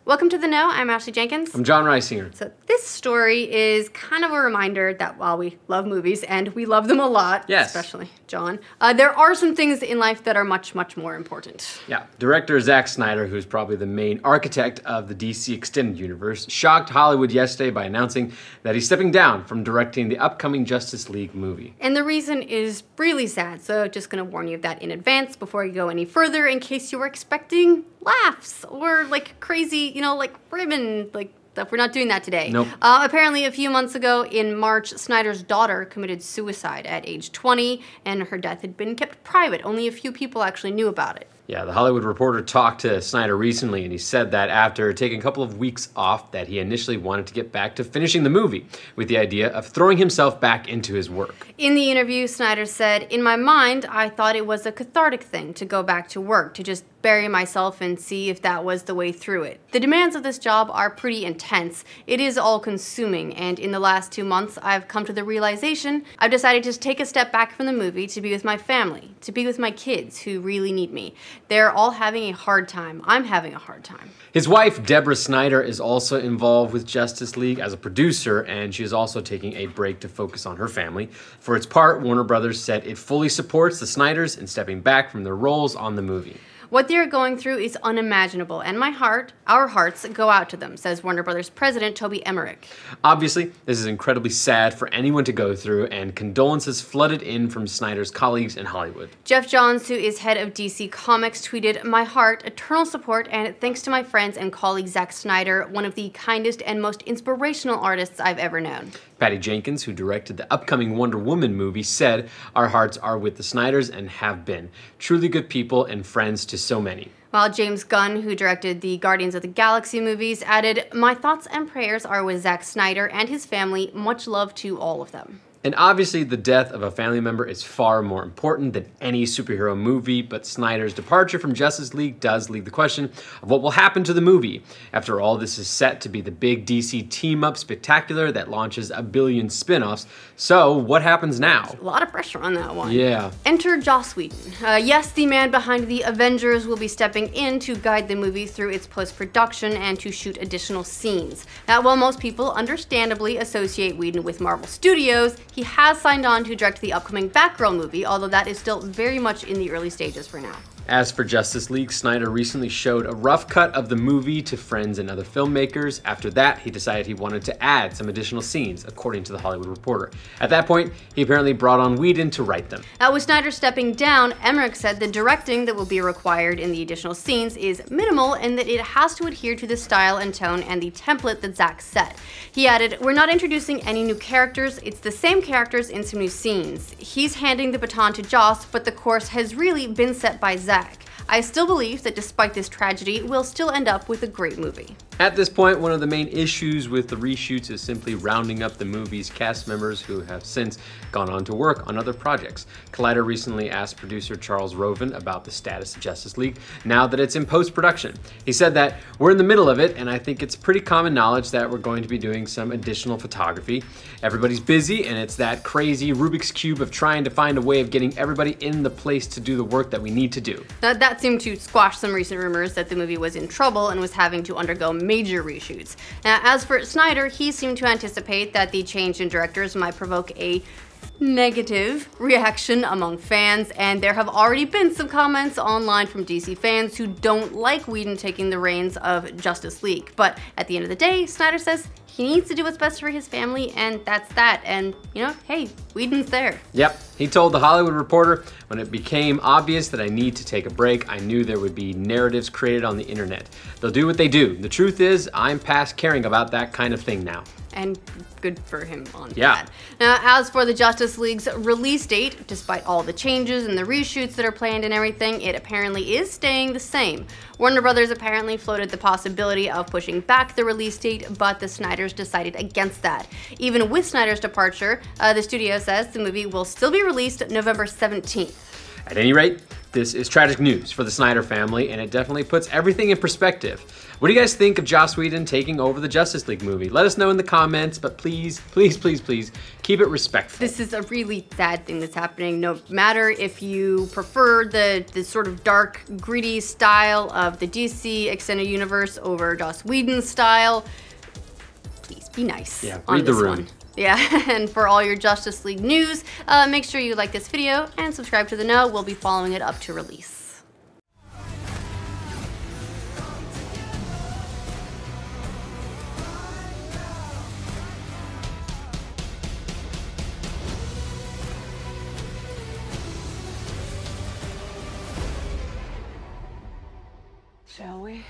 Welcome to The Know. I'm Ashley Jenkins. I'm John Reisinger. So this story is kind of a reminder that while we love movies, and we love them a lot, yes, especially John, there are some things in life that are much, much more important. Yeah. Director Zack Snyder, who's probably the main architect of the DC Extended Universe, shocked Hollywood yesterday by announcing that he's stepping down from directing the upcoming Justice League movie. And the reason is really sad, so just going to warn you of that in advance before you go any further in case you were expecting laughs or like crazy, like ribbon, like stuff. We're not doing that today. Nope. Apparently a few months ago in March, Snyder's daughter committed suicide at age 20 and her death had been kept private. Only a few people actually knew about it. Yeah, the Hollywood Reporter talked to Snyder recently, and he said that after taking a couple of weeks off, that he initially wanted to get back to finishing the movie, with the idea of throwing himself back into his work. In the interview, Snyder said, "In my mind, I thought it was a cathartic thing to go back to work, to just bury myself and see if that was the way through it. The demands of this job are pretty intense. It is all-consuming, and in the last 2 months, I've come to the realization I've decided to take a step back from the movie to be with my family, to be with my kids who really need me. They're all having a hard time. I'm having a hard time." His wife, Deborah Snyder, is also involved with Justice League as a producer, and she is also taking a break to focus on her family. For its part, Warner Brothers said it fully supports the Snyders in stepping back from their roles on the movie. "What they are going through is unimaginable, and our hearts go out to them," says Warner Brothers president Toby Emmerich. Obviously, this is incredibly sad for anyone to go through, and condolences flooded in from Snyder's colleagues in Hollywood. Jeff Johns, who is head of DC Comics, tweeted, "My heart, eternal support, and thanks to my friends and colleague Zack Snyder, one of the kindest and most inspirational artists I've ever known." Patty Jenkins, who directed the upcoming Wonder Woman movie, said, "Our hearts are with the Snyders and have been. Truly good people and friends to so many." While James Gunn, who directed the Guardians of the Galaxy movies, added, "My thoughts and prayers are with Zack Snyder and his family. Much love to all of them." And obviously, the death of a family member is far more important than any superhero movie, but Snyder's departure from Justice League does leave the question of what will happen to the movie. After all, this is set to be the big DC team-up spectacular that launches a billion spin-offs. So, what happens now? A lot of pressure on that one. Yeah. Enter Joss Whedon. Yes, the man behind the Avengers will be stepping in to guide the movie through its post-production and to shoot additional scenes. Now, while most people understandably associate Whedon with Marvel Studios, he has signed on to direct the upcoming Batgirl movie, although that is still very much in the early stages for now. As for Justice League, Snyder recently showed a rough cut of the movie to friends and other filmmakers. After that, he decided he wanted to add some additional scenes, according to The Hollywood Reporter. At that point, he apparently brought on Whedon to write them. With Snyder stepping down, Emmerich said the directing that will be required in the additional scenes is minimal and that it has to adhere to the style and tone and the template that Zack set. He added, "We're not introducing any new characters, it's the same characters in some new scenes. He's handing the baton to Joss, but the course has really been set by Zack. I still believe that despite this tragedy, we'll still end up with a great movie." At this point, one of the main issues with the reshoots is simply rounding up the movie's cast members who have since gone on to work on other projects. Collider recently asked producer Charles Roven about the status of Justice League now that it's in post-production. He said that, "We're in the middle of it, and I think it's pretty common knowledge that we're going to be doing some additional photography. Everybody's busy, and it's that crazy Rubik's Cube of trying to find a way of getting everybody in the place to do the work that we need to do." That seemed to squash some recent rumors that the movie was in trouble and was having to undergo major reshoots. Now, as for Snyder, he seemed to anticipate that the change in directors might provoke a negative reaction among fans, and there have already been some comments online from DC fans who don't like Whedon taking the reins of Justice League. But at the end of the day, Snyder says he needs to do what's best for his family, and that's that. And, hey, Whedon's there. Yep, he told The Hollywood Reporter, "When it became obvious that I need to take a break, I knew there would be narratives created on the internet. They'll do what they do. The truth is, I'm past caring about that kind of thing now." And good for him on that. Now, as for the Justice League's release date, despite all the changes and the reshoots that are planned and everything, it apparently is staying the same. Warner Brothers apparently floated the possibility of pushing back the release date, but the Snyders decided against that. Even with Snyder's departure, the studio says the movie will still be released November 17th. At any rate, This is tragic news for the Snyder family, and it definitely puts everything in perspective. What do you guys think of Joss Whedon taking over the Justice League movie? Let us know in the comments, but please, please, please, please, keep it respectful. This is a really sad thing that's happening. No matter if you prefer the sort of dark, gritty style of the DC Extended Universe over Joss Whedon's style, please be nice on this one. Yeah, and for all your Justice League news, make sure you like this video and subscribe to The Know. We'll be following it up to release. Shall we?